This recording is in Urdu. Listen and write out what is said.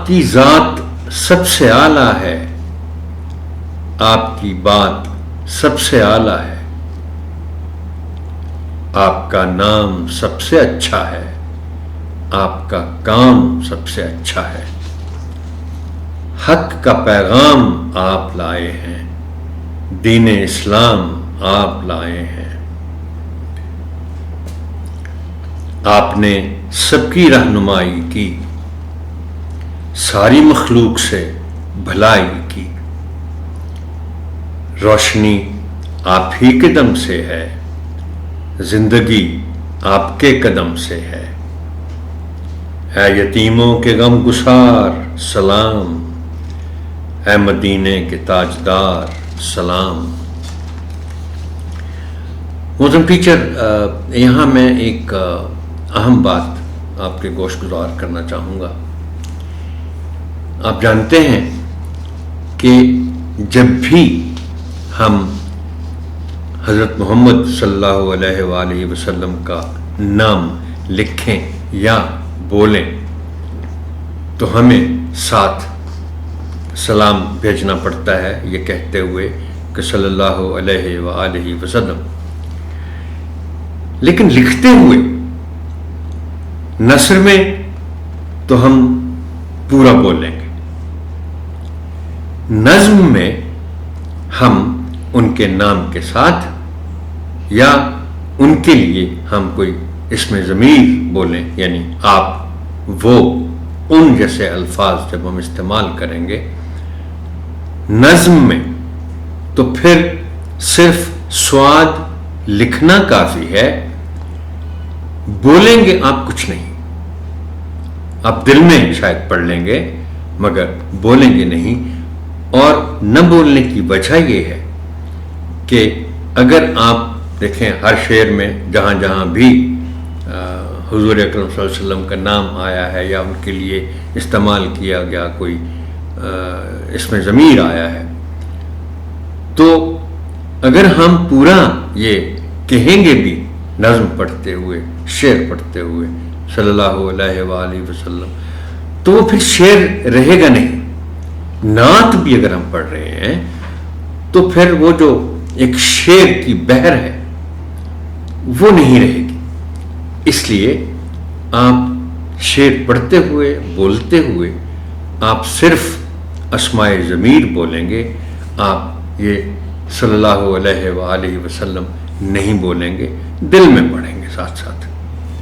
آپ کی ذات سب سے اعلیٰ ہے، آپ کی بات سب سے اعلیٰ ہے، آپ کا نام سب سے اچھا ہے، آپ کا کام سب سے اچھا ہے، حق کا پیغام آپ لائے ہیں، دین اسلام آپ لائے ہیں، آپ نے سب کی رہنمائی کی، ساری مخلوق سے بھلائی کی، روشنی آپ ہی کے دم سے ہے، زندگی آپ کے قدم سے ہے، اے یتیموں کے غم گسار سلام، اے مدینے کے تاجدار سلام۔ محترم ٹیچر، یہاں میں ایک اہم بات آپ کے گوش گزار کرنا چاہوں گا۔ آپ جانتے ہیں کہ جب بھی ہم حضرت محمد صلی اللہ علیہ وآلہ وسلم کا نام لکھیں یا بولیں تو ہمیں ساتھ سلام بھیجنا پڑتا ہے، یہ کہتے ہوئے کہ صلی اللہ علیہ وآلہ وسلم، لیکن لکھتے ہوئے نثر میں تو ہم پورا بولیں گے، نظم میں ہم ان کے نام کے ساتھ یا ان کے لیے ہم کوئی اسم ضمیر بولیں، یعنی آپ، وہ، ان جیسے الفاظ جب ہم استعمال کریں گے نظم میں تو پھر صرف سواد لکھنا کافی ہے، بولیں گے آپ کچھ نہیں، آپ دل میں شاید پڑھ لیں گے مگر بولیں گے نہیں۔ اور نہ بولنے کی وجہ یہ ہے کہ اگر آپ دیکھیں ہر شعر میں جہاں جہاں بھی حضور اکرم صلی اللہ علیہ وسلم کا نام آیا ہے یا ان کے لیے استعمال کیا گیا کوئی اسم ضمیر آیا ہے، تو اگر ہم پورا یہ کہیں گے بھی نظم پڑھتے ہوئے، شعر پڑھتے ہوئے صلی اللہ علیہ وآلہ وسلم، تو وہ پھر شعر رہے گا نہیں۔ نعت بھی اگر ہم پڑھ رہے ہیں تو پھر وہ جو ایک شعر کی بحر ہے وہ نہیں رہے گی، اس لیے آپ شعر پڑھتے ہوئے، بولتے ہوئے آپ صرف اسماء ضمیر بولیں گے، آپ یہ صلی اللہ علیہ وآلہ وسلم نہیں بولیں گے، دل میں پڑھیں گے ساتھ ساتھ۔